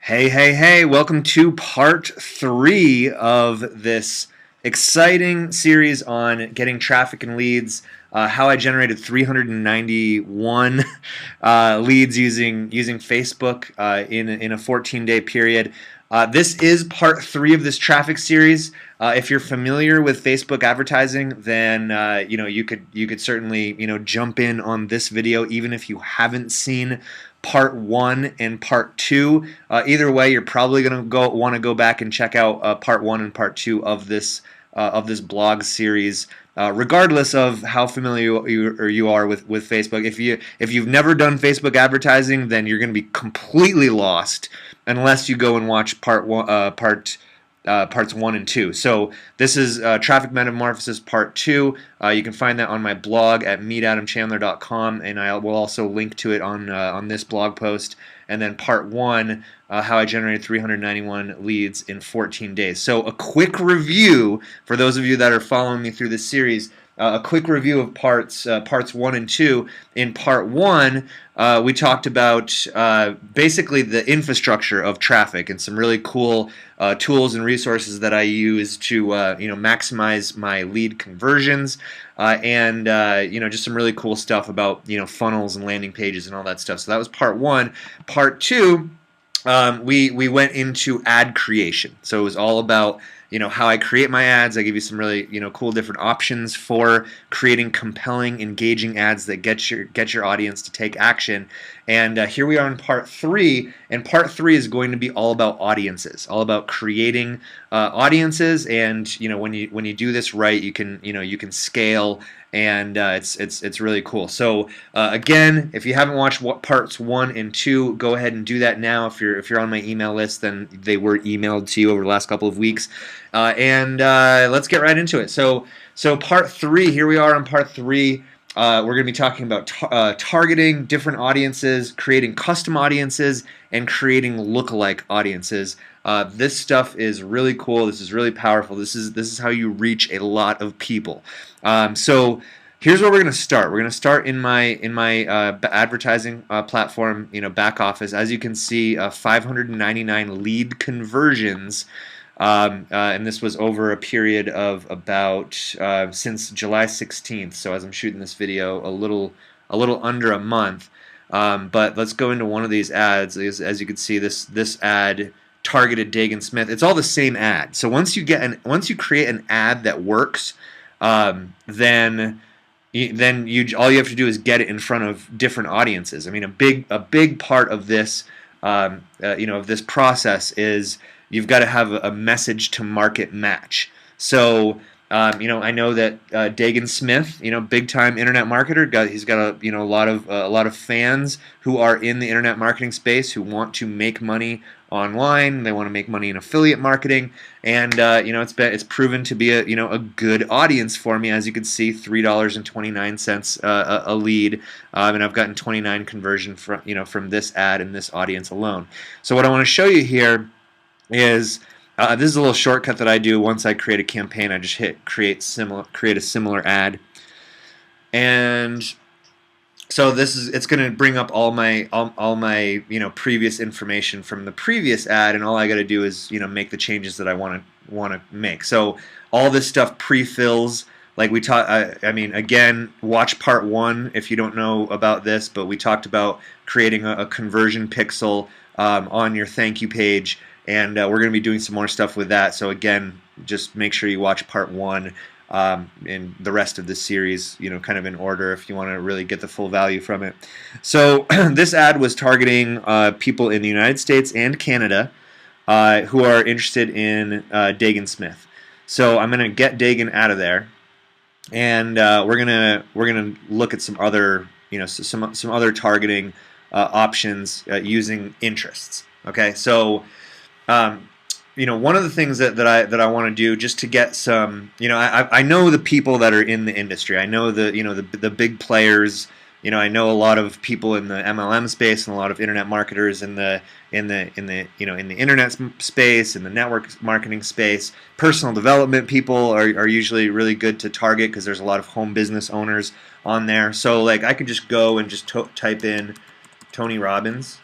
Hey, hey, hey, welcome to part 3 of this exciting series on getting traffic and leads, how I generated 391 leads using Facebook in a 14-day period. This is part 3 of this traffic series. If you're familiar with Facebook advertising, then you could certainly jump in on this video even if you haven't seen part 1 and part 2. Either way, you're probably going to want to go back and check out part 1 and part 2 of this blog series. Regardless of how familiar you are with Facebook, if you've never done Facebook advertising, then you're going to be completely lost unless you go and watch parts 1 and 2. So this is Traffic Metamorphosis Part 2. You can find that on my blog at meetadamchandler.com, and I will also link to it on this blog post. And then Part 1, how I generated 391 leads in 14 days. So a quick review for those of you that are following me through this series. A quick review of parts 1 and 2. In part 1, we talked about basically the infrastructure of traffic and some really cool tools and resources that I use to maximize my lead conversions and just some really cool stuff about funnels and landing pages and all that stuff. So that was part 1. Part 2. We went into ad creation. So it was all about how I create my ads. I give you some really cool different options for creating compelling, engaging ads that get your audience to take action. And here we are in part 3, and part 3 is going to be all about audiences, all about creating audiences. And when you do this right, you can scale. And it's really cool. So again, if you haven't watched parts 1 and 2, go ahead and do that now. If you're on my email list, then they were emailed to you over the last couple of weeks. And let's get right into it. So part 3. Here we are on part 3. We're going to be talking about targeting different audiences, creating custom audiences, and creating lookalike audiences. This stuff is really cool. This is really powerful. This is how you reach a lot of people. So here's where we're going to start. We're going to start in my advertising platform, back office. As you can see, 599 lead conversions. And this was over a period of about since July 16th. So as I'm shooting this video, a little under a month. But let's go into one of these ads. As you can see, this ad targeted Dagan Smith. It's all the same ad. So once you create an ad that works, then all you have to do is get it in front of different audiences. I mean, a big part of this of this process is you've got to have a message to market match. So I know that Dagan Smith, big time internet marketer, he's got a lot of fans who are in the internet marketing space who want to make money online. They want to make money in affiliate marketing, and it's proven to be a good audience for me. As you can see, $3.29 a lead, and I've gotten 29 conversion from this ad and this audience alone. So what I want to show you here is this is a little shortcut that I do once I create a campaign. I just hit create a similar ad, and so it's going to bring up all my previous information from the previous ad, and all I got to do is make the changes that I want to make. So all this stuff pre-fills. Like we talked, I mean, again, watch part 1 if you don't know about this. But we talked about creating a conversion pixel on your thank you page. And we're going to be doing some more stuff with that. So again, just make sure you watch part 1 and the rest of this series, kind of in order if you want to really get the full value from it. So this ad was targeting people in the United States and Canada who are interested in Dagan Smith. So I'm going to get Dagan out of there, and we're gonna look at some other some other targeting options using interests. Okay, so. One of the things that I want to do just to get some, I know the people that are in the industry. I know the big players. I know a lot of people in the MLM space and a lot of internet marketers in the internet space, in the network marketing space. Personal development people are usually really good to target because there's a lot of home business owners on there. So like I could just go and just type in Tony Robbins.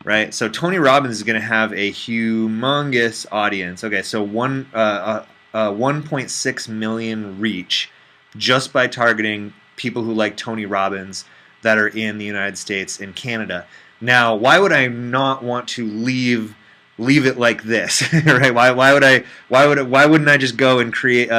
right? So Tony Robbins is going to have a humongous audience. Okay, so 1.6 million reach just by targeting people who like Tony Robbins that are in the United States and Canada. Now, why would I not want to leave it like this, right? Why wouldn't I just go and create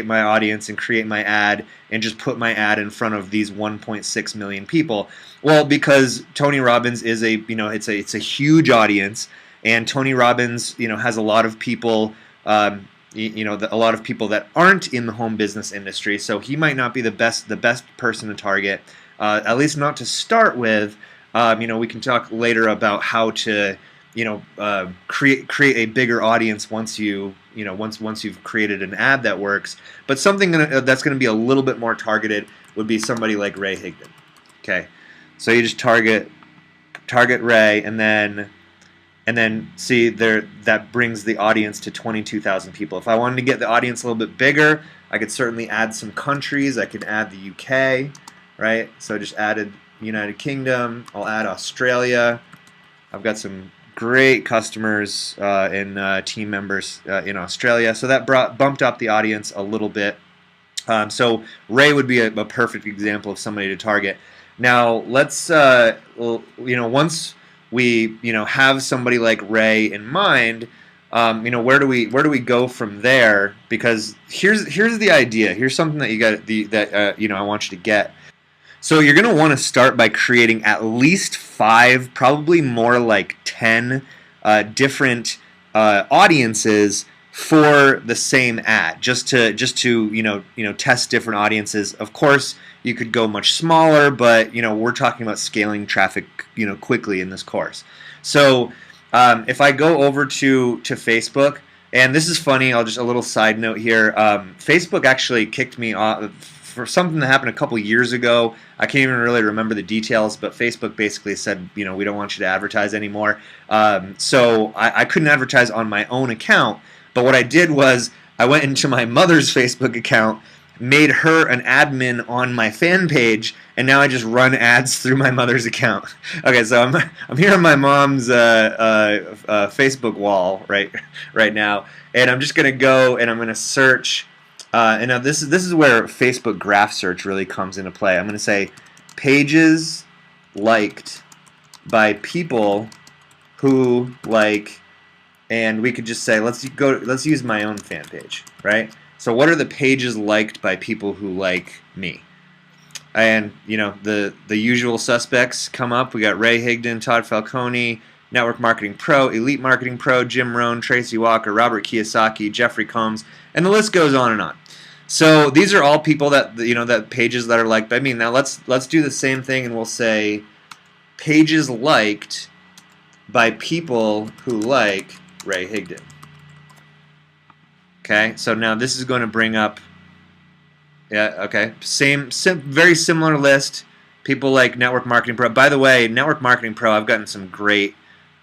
my audience and create my ad and just put my ad in front of these 1.6 million people? Well, because Tony Robbins is it's a huge audience, and Tony Robbins has a lot of people. A lot of people that aren't in the home business industry, so he might not be the best person to target, at least not to start with. We can talk later about how to create a bigger audience once you've created an ad that works. But something that's going to be a little bit more targeted would be somebody like Ray Higdon. Okay, so you just target Ray, and then see there, that brings the audience to 22,000 people. If I wanted to get the audience a little bit bigger, I could certainly add some countries. I could add the UK, right? So I just added United Kingdom. I'll add Australia. I've got some great customers and team members in Australia, so that bumped up the audience a little bit. So Ray would be a perfect example of somebody to target. Now let's once we have somebody like Ray in mind, where do we go from there? Because here's the idea. Here's something that I want you to get. So you're going to want to start by creating at least 5, probably more like 10 different audiences for the same ad, just to test different audiences. Of course, you could go much smaller, but we're talking about scaling traffic quickly in this course. So if I go over to Facebook, and this is funny, a little side note here. Facebook actually kicked me off for something that happened a couple years ago. I can't even really remember the details, but Facebook basically said, we don't want you to advertise anymore. So I couldn't advertise on my own account, but what I did was I went into my mother's Facebook account, made her an admin on my fan page, and now I just run ads through my mother's account. Okay, so I'm here on my mom's Facebook wall right now, and I'm just gonna go and I'm gonna search. And now this is where Facebook graph search really comes into play. I'm going to say pages liked by people who like, and we could just say let's use my own fan page, right? So what are the pages liked by people who like me? And the usual suspects come up. We got Ray Higdon, Todd Falcone, Network Marketing Pro, Elite Marketing Pro, Jim Rohn, Tracy Walker, Robert Kiyosaki, Jeffrey Combs, and the list goes on and on. So these are all people that that pages that are liked by me. Now let's do the same thing, and we'll say pages liked by people who like Ray Higdon. Okay, so now this is going to bring up, very similar list. People like Network Marketing Pro. By the way, Network Marketing Pro, I've gotten some great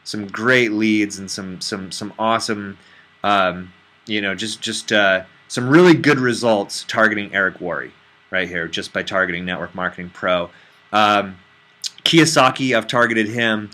leads and some awesome, some really good results targeting Eric Worre right here, just by targeting Network Marketing Pro. Kiyosaki, I've targeted him.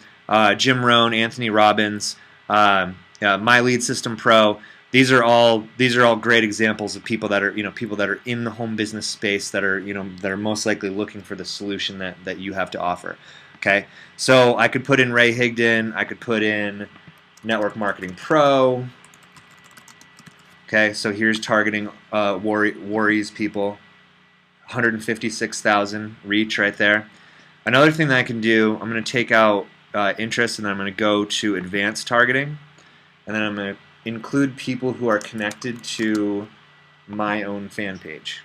Jim Rohn, Anthony Robbins, My Lead System Pro. These are all great examples of people that are in the home business space that are most likely looking for the solution that you have to offer. Okay, so I could put in Ray Higdon. I could put in Network Marketing Pro. Okay, so here's targeting Worre's people, 156,000 reach right there. Another thing that I can do, I'm going to take out interest, and then I'm going to go to advanced targeting, and then I'm going to include people who are connected to my own fan page.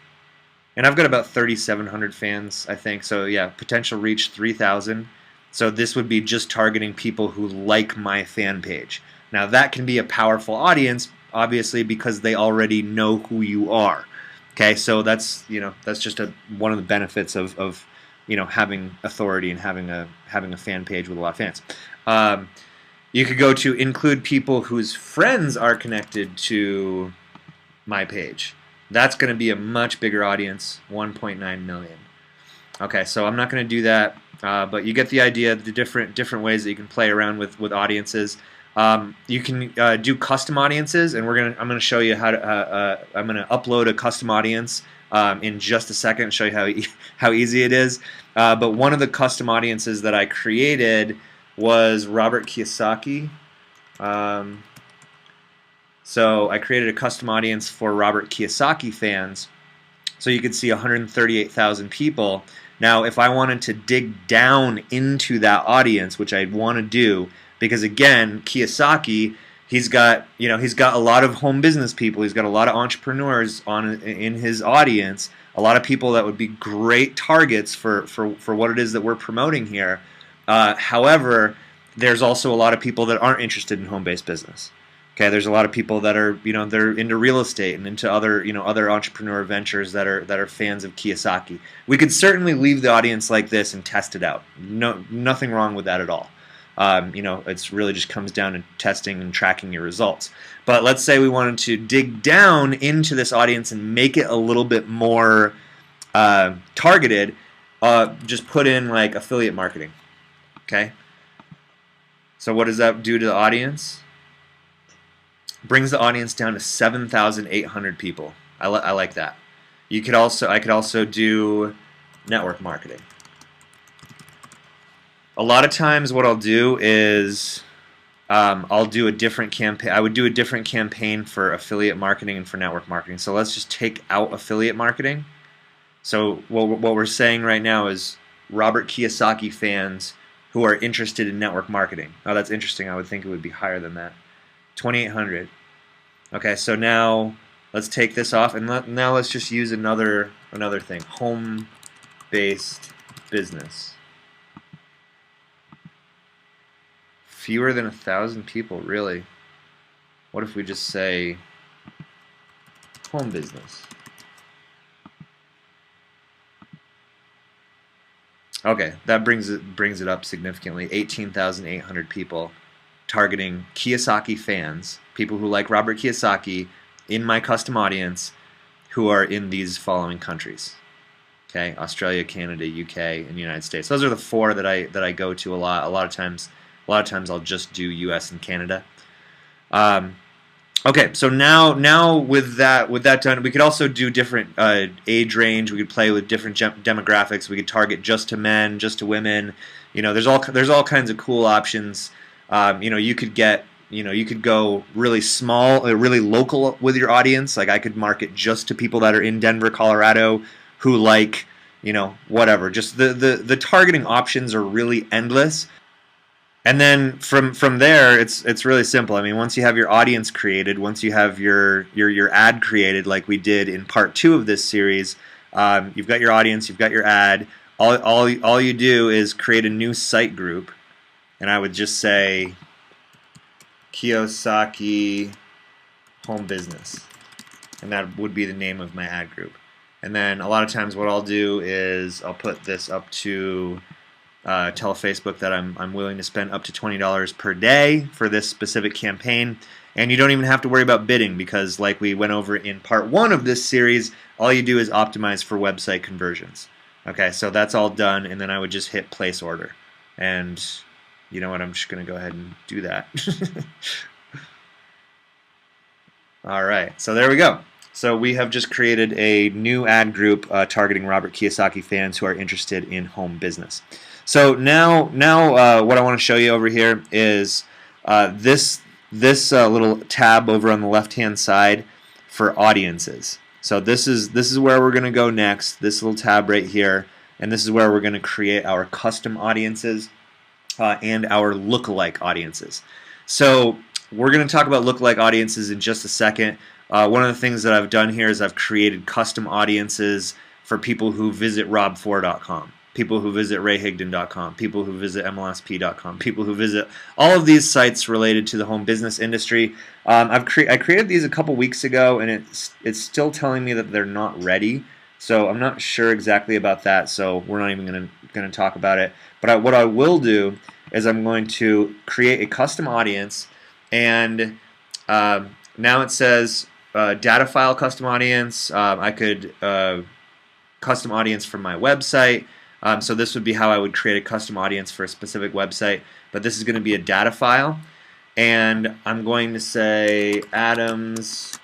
And I've got about 3,700 fans, I think. So yeah, potential reach 3,000. So this would be just targeting people who like my fan page. Now that can be a powerful audience, obviously, because they already know who you are. Okay, so that's just one of the benefits of having authority and having a fan page with a lot of fans. You could go to include people whose friends are connected to my page. That's going to be a much bigger audience, 1.9 million. Okay, so I'm not going to do that, but you get the idea. The different ways that you can play around with audiences. You can do custom audiences, and I'm gonna show you how to. I'm gonna upload a custom audience in just a second and show you how easy it is. But one of the custom audiences that I created was Robert Kiyosaki. So I created a custom audience for Robert Kiyosaki fans. So you could see 138,000 people. Now, if I wanted to dig down into that audience, which I'd want to do, because again, Kiyosaki, he's got a lot of home business people. He's got a lot of entrepreneurs in his audience. A lot of people that would be great targets for what it is that we're promoting here. However, there's also a lot of people that aren't interested in home-based business. Okay, there's a lot of people that are, they're into real estate and into other, other entrepreneur ventures that are fans of Kiyosaki. We could certainly leave the audience like this and test it out. No, nothing wrong with that at all. It's really just comes down to testing and tracking your results. But let's say we wanted to dig down into this audience and make it a little bit more targeted. Just put in like affiliate marketing. Okay. So what does that do to the audience? Brings the audience down to 7,800 people. I like that. I could also do network marketing. A lot of times what I'll do is I'll do a different campaign. I would do a different campaign for affiliate marketing and for network marketing. So let's just take out affiliate marketing. So what we're saying right now is Robert Kiyosaki fans who are interested in network marketing. Oh, that's interesting. I would think it would be higher than that. 2,800. Okay, so now let's take this off, and now let's just use another thing. Home-based business. Fewer than 1,000 people, really. What if we just say home business? Okay, that brings it up significantly. 18,800 people. Targeting Kiyosaki fans, people who like Robert Kiyosaki, in my custom audience, who are in these following countries. Okay, Australia, Canada, UK, and the United States. Those are the four that I go to a lot. A lot of times I'll just do US and Canada. Okay, so now with that done, we could also do different age range. We could play with different demographics. We could target just to men, just to women. There's all kinds of cool options. You could go really small, really local with your audience. Like I could market just to people that are in Denver, Colorado, who like, whatever. Just the targeting options are really endless. And then from there, it's really simple. I mean, once you have your audience created, once you have your ad created, like we did in part 2 of this series, you've got your audience, you've got your ad. All you do is create a new site group. And I would just say Kiyosaki Home Business. And that would be the name of my ad group. And then a lot of times what I'll do is I'll put this up to tell Facebook that I'm willing to spend up to $20 per day for this specific campaign. And you don't even have to worry about bidding because like we went over in part 1 of this series, all you do is optimize for website conversions. Okay, so that's all done, and then I would just hit place order. And you know what, I'm just going to go ahead and do that. Alright, so there we go. So we have just created a new ad group targeting Robert Kiyosaki fans who are interested in home business. So now what I want to show you over here is this little tab over on the left-hand side for audiences. So this is where we're going to go next, this little tab right here, and this is where we're going to create our custom audiences. And our lookalike audiences. So we're going to talk about lookalike audiences in just a second. One of the things that I've done here is I've created custom audiences for people who visit rob4.com, people who visit rayhigdon.com, people who visit mlsp.com, people who visit all of these sites related to the home business industry. I created these a couple weeks ago, and it's still telling me that they're not ready. So I'm not sure exactly about that, so we're not even going to talk about it. But what I will do is I'm going to create a custom audience, and now it says data file custom audience. I could custom audience from my website. So this would be how I would create a custom audience for a specific website. But this is going to be a data file, and I'm going to say Adams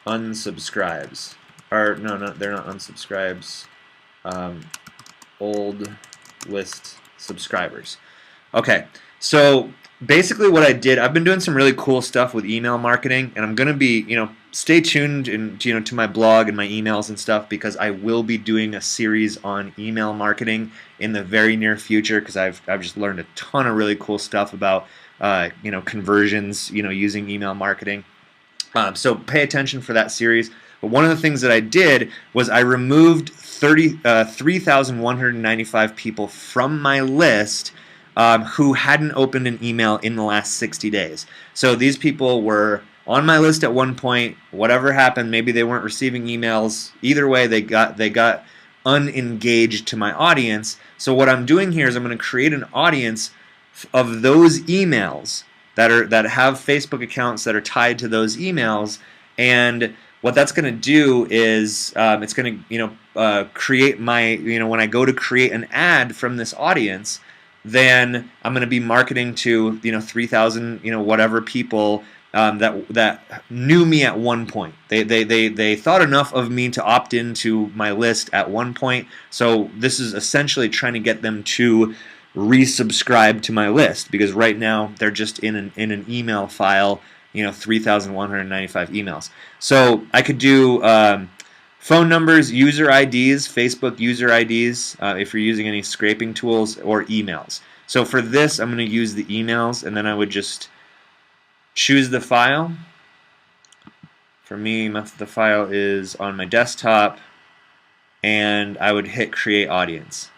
unsubscribes, or no, they're not unsubscribes. Old list subscribers. Okay, so basically what I did, I've been doing some really cool stuff with email marketing, and I'm going to be, stay tuned to my blog and my emails and stuff, because I will be doing a series on email marketing in the very near future, because I've just learned a ton of really cool stuff about conversions, using email marketing. So pay attention for that series. But one of the things that I did was I removed 3,195 people from my list who hadn't opened an email in the last 60 days. So these people were on my list at one point. Whatever happened, maybe they weren't receiving emails. Either way, they got unengaged to my audience. So what I'm doing here is I'm going to create an audience of those emails that have Facebook accounts that are tied to those emails, and what that's going to do is it's going to create my when I go to create an ad from this audience, then I'm going to be marketing to 3,000 whatever people that knew me at one point. They thought enough of me to opt into my list at one point. So this is essentially trying to get them to resubscribe to my list, because right now they're just in an email file, 3,195 emails. So I could do phone numbers, user IDs, Facebook user IDs, if you're using any scraping tools, or emails. So for this, I'm going to use the emails, and then I would just choose the file. For me, the file is on my desktop, and I would hit create audience.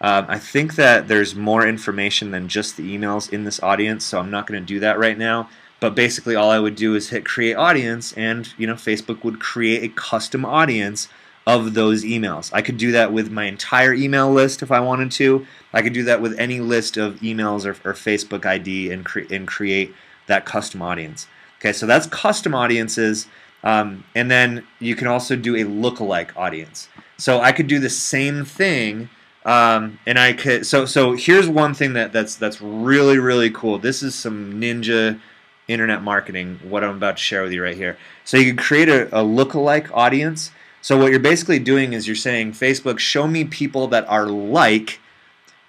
I think that there's more information than just the emails in this audience, so I'm not going to do that right now. But basically all I would do is hit create audience, and Facebook would create a custom audience of those emails. I could do that with my entire email list if I wanted to. I could do that with any list of emails or Facebook ID and create that custom audience. Okay, so that's custom audiences, and then you can also do a lookalike audience. So I could do the same thing. And I could so here's one thing that's really, really cool. This is some ninja internet marketing, what I'm about to share with you right here. So you can create a lookalike audience. So what you're basically doing is you're saying, Facebook, show me people that are like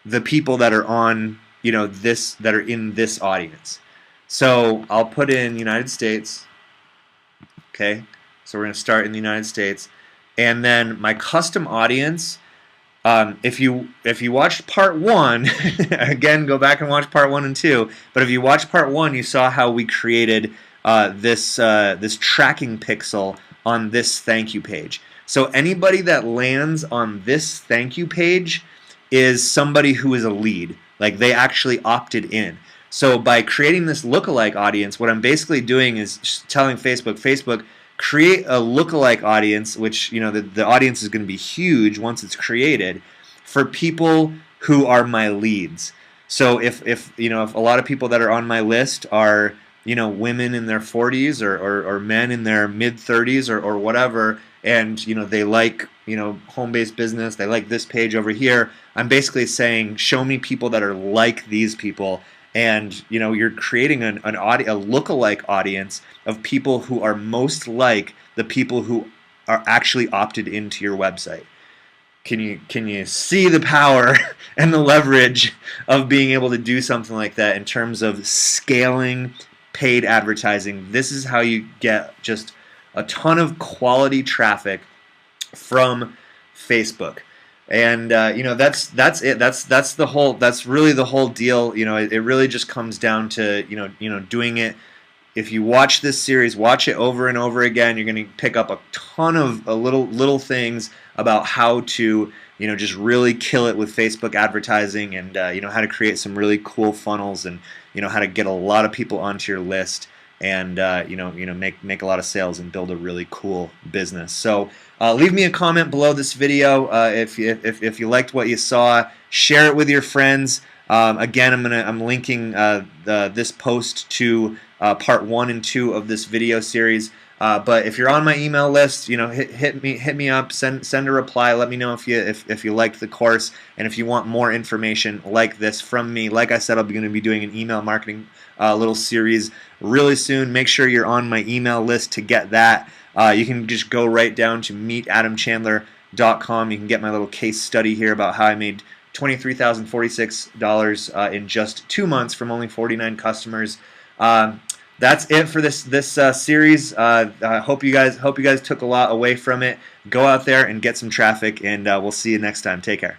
the people that are on that are in this audience. So I'll put in United States. Okay, so we're going to start in the United States, and then my custom audience. If you watched part 1, again, go back and watch part 1 and 2. But if you watched part 1, you saw how we created this tracking pixel on this thank you page. So anybody that lands on this thank you page is somebody who is a lead, like they actually opted in. So by creating this lookalike audience, what I'm basically doing is telling Facebook, create a lookalike audience, which the audience is going to be huge once it's created, for people who are my leads. So if a lot of people that are on my list are women in their 40s or men in their mid 30s or whatever, and they like home-based business, they like this page over here, I'm basically saying, show me people that are like these people. And you're creating a lookalike audience of people who are most like the people who are actually opted into your website. Can you see the power and the leverage of being able to do something like that in terms of scaling paid advertising? This is how you get just a ton of quality traffic from Facebook. And that's it. That's really the whole deal. It really just comes down to doing it. If you watch this series, watch it over and over again. You're going to pick up a ton of little things about how to just really kill it with Facebook advertising, and how to create some really cool funnels, and how to get a lot of people onto your list, and make a lot of sales and build a really cool business. So leave me a comment below this video if you liked what you saw. Share it with your friends. Again, I'm linking this post to part 1 and 2 of this video series. But if you're on my email list, hit me up, send a reply, let me know if you liked the course, and if you want more information like this from me. Like I said, I'm going to be doing an email marketing little series really soon. Make sure you're on my email list to get that. You can just go right down to meetadamchandler.com. You can get my little case study here about how I made $23,046 in just 2 months from only 49 customers. That's it for this series. I hope you guys took a lot away from it. Go out there and get some traffic, and we'll see you next time. Take care.